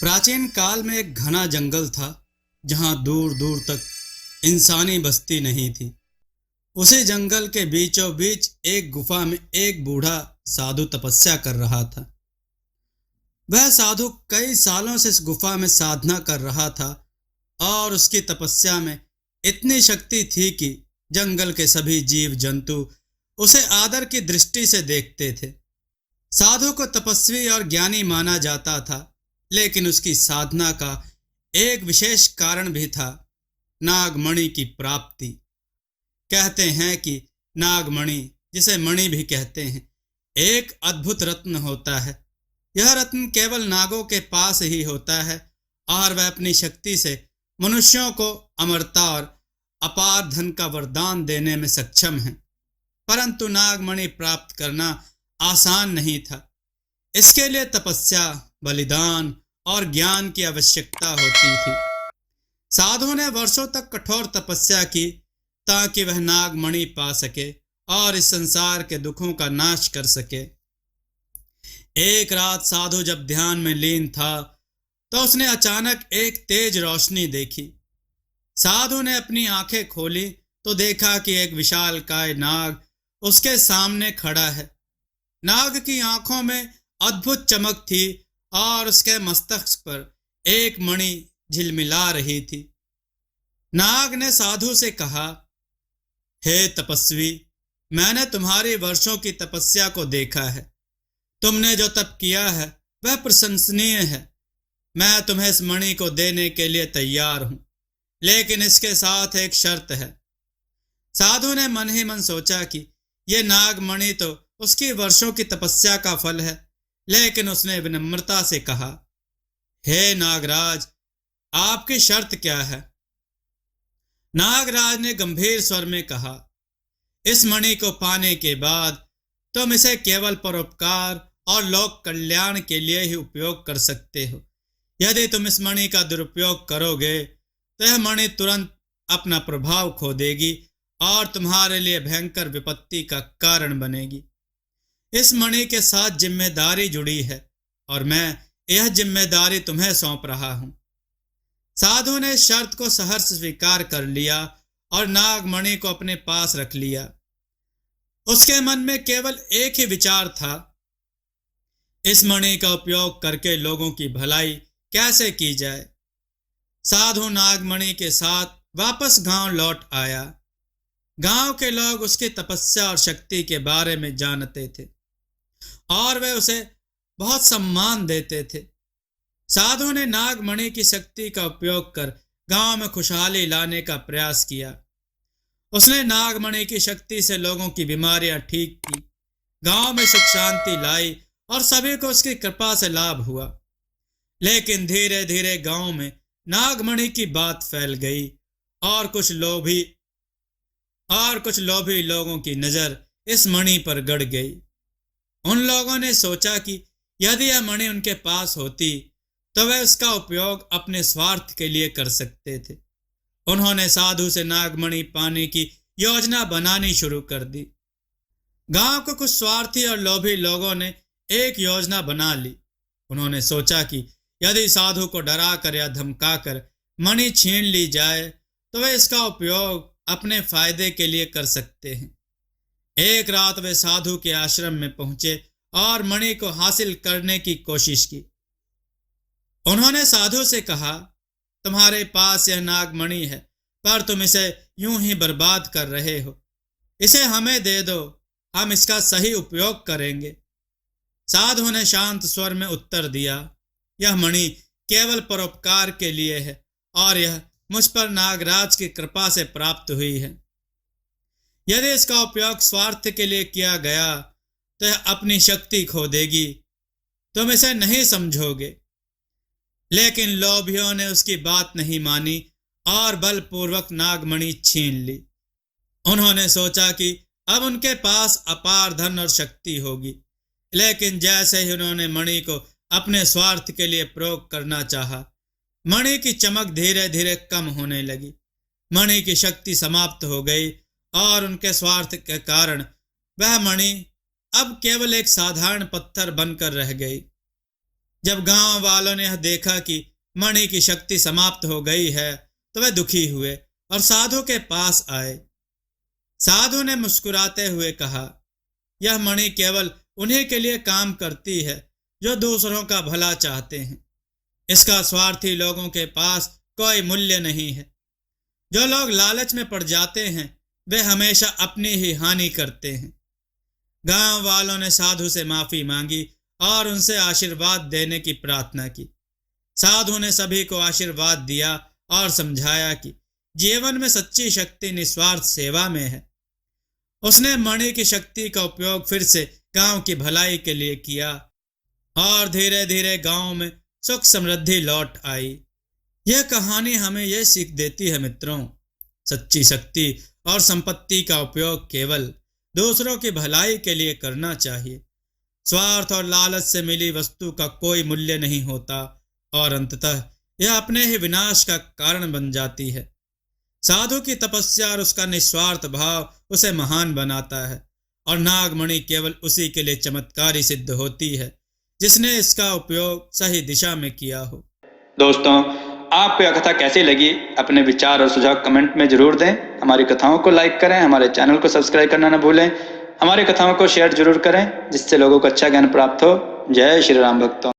प्राचीन काल में एक घना जंगल था जहां दूर दूर तक इंसानी बस्ती नहीं थी। उसी जंगल के बीचों बीच एक गुफा में एक बूढ़ा साधु तपस्या कर रहा था। वह साधु कई सालों से इस गुफा में साधना कर रहा था और उसकी तपस्या में इतनी शक्ति थी कि जंगल के सभी जीव जंतु उसे आदर की दृष्टि से देखते थे। साधु को तपस्वी और ज्ञानी माना जाता था, लेकिन उसकी साधना का एक विशेष कारण भी था, नागमणि की प्राप्ति। कहते हैं कि नागमणि, जिसे मणि भी कहते हैं, एक अद्भुत रत्न होता है। यह रत्न केवल नागों के पास ही होता है और वह अपनी शक्ति से मनुष्यों को अमरता और अपार धन का वरदान देने में सक्षम है। परंतु नागमणि प्राप्त करना आसान नहीं था। इसके लिए तपस्या, बलिदान और ज्ञान की आवश्यकता होती थी। साधु ने वर्षों तक कठोर तपस्या की ताकि वह नागमणि पा सके और इस संसार के दुखों का नाश कर सके। एक रात साधु जब ध्यान में लीन था तो उसने अचानक एक तेज रोशनी देखी। साधु ने अपनी आंखें खोली तो देखा कि एक विशालकाय नाग उसके सामने खड़ा है। नाग की आंखों में अद्भुत चमक थी और उसके मस्तक पर एक मणि झिलमिला रही थी। नाग ने साधु से कहा, हे तपस्वी, मैंने तुम्हारी वर्षों की तपस्या को देखा है। तुमने जो तप किया है वह प्रशंसनीय है। मैं तुम्हें इस मणि को देने के लिए तैयार हूं, लेकिन इसके साथ एक शर्त है। साधु ने मन ही मन सोचा कि यह नागमणि तो उसकी वर्षों की तपस्या का फल है, लेकिन उसने विनम्रता से कहा, हे नागराज, आपकी शर्त क्या है? नागराज ने गंभीर स्वर में कहा, इस मणि को पाने के बाद तुम इसे केवल परोपकार और लोक कल्याण के लिए ही उपयोग कर सकते हो। यदि तुम इस मणि का दुरुपयोग करोगे तो यह मणि तुरंत अपना प्रभाव खो देगी और तुम्हारे लिए भयंकर विपत्ति का कारण बनेगी। इस मणि के साथ जिम्मेदारी जुड़ी है और मैं यह जिम्मेदारी तुम्हें सौंप रहा हूं। साधु ने शर्त को सहर्ष स्वीकार कर लिया और नागमणि को अपने पास रख लिया। उसके मन में केवल एक ही विचार था, इस मणि का उपयोग करके लोगों की भलाई कैसे की जाए। साधु नागमणि के साथ वापस गांव लौट आया। गांव के लोग उसकी तपस्या और शक्ति के बारे में जानते थे और वे उसे बहुत सम्मान देते थे। साधु ने नागमणि की शक्ति का उपयोग कर गांव में खुशहाली लाने का प्रयास किया। उसने नागमणि की शक्ति से लोगों की बीमारियां ठीक की, गांव में सुख शांति लाई और सभी को उसकी कृपा से लाभ हुआ। लेकिन धीरे धीरे गांव में नागमणि की बात फैल गई और कुछ लोभी लोगों की नजर इस मणि पर गड़ गई। उन लोगों ने सोचा कि यदि यह मणि उनके पास होती तो वे उसका उपयोग अपने स्वार्थ के लिए कर सकते थे। उन्होंने साधु से नागमणि पाने की योजना बनानी शुरू कर दी। गांव के कुछ स्वार्थी और लोभी लोगों ने एक योजना बना ली। उन्होंने सोचा कि यदि साधु को डराकर या धमकाकर मणि छीन ली जाए तो वे इसका उपयोग अपने फायदे के लिए कर सकते हैं। एक रात वे साधु के आश्रम में पहुंचे और मणि को हासिल करने की कोशिश की। उन्होंने साधु से कहा, तुम्हारे पास यह नागमणि है, पर तुम इसे यूं ही बर्बाद कर रहे हो। इसे हमें दे दो, हम इसका सही उपयोग करेंगे। साधु ने शांत स्वर में उत्तर दिया, यह मणि केवल परोपकार के लिए है और यह मुझ पर नागराज की कृपा से प्राप्त हुई है। यदि इसका उपयोग स्वार्थ के लिए किया गया तो यह अपनी शक्ति खो देगी। तुम इसे नहीं समझोगे। लेकिन लोभियों ने उसकी बात नहीं मानी और बलपूर्वक नागमणि छीन ली। उन्होंने सोचा कि अब उनके पास अपार धन और शक्ति होगी, लेकिन जैसे ही उन्होंने मणि को अपने स्वार्थ के लिए प्रयोग करना चाहा, मणि की चमक धीरे धीरे कम होने लगी। मणि की शक्ति समाप्त हो गई और उनके स्वार्थ के कारण वह मणि अब केवल एक साधारण पत्थर बनकर रह गई। जब गांव वालों ने यह देखा कि मणि की शक्ति समाप्त हो गई है तो वे दुखी हुए और साधु के पास आए। साधु ने मुस्कुराते हुए कहा, यह मणि केवल उन्हीं के लिए काम करती है जो दूसरों का भला चाहते हैं। इसका स्वार्थी लोगों के पास कोई मूल्य नहीं है। जो लोग लालच में पड़ जाते हैं वे हमेशा अपनी ही हानि करते हैं। गांव वालों ने साधु से माफी मांगी और उनसे आशीर्वाद देने की प्रार्थना की। साधु ने सभी को आशीर्वाद दिया और समझाया कि जीवन में सच्ची शक्ति निस्वार्थ सेवा में है। उसने मणि की शक्ति का उपयोग फिर से गांव की भलाई के लिए किया और धीरे धीरे गांव में सुख समृद्धि लौट आई। यह कहानी हमें यह सीख देती है मित्रों, सच्ची शक्ति और संपत्ति का उपयोग केवल दूसरों की भलाई के लिए करना चाहिए। स्वार्थ और लालच से मिली वस्तु का कोई मूल्य नहीं होता और अंततः यह अपने ही विनाश का कारण बन जाती है। साधु की तपस्या और उसका निस्वार्थ भाव उसे महान बनाता है और नागमणि केवल उसी के लिए चमत्कारी सिद्ध होती है जिसने इसका उपयोग सही दिशा में किया हो। दोस्तों, आपको यह कथा कैसी लगी? अपने विचार और सुझाव कमेंट में जरूर दें। हमारी कथाओं को लाइक करें, हमारे चैनल को सब्सक्राइब करना न भूलें। हमारी कथाओं को शेयर जरूर करें जिससे लोगों को अच्छा ज्ञान प्राप्त हो। जय श्री राम भक्तों।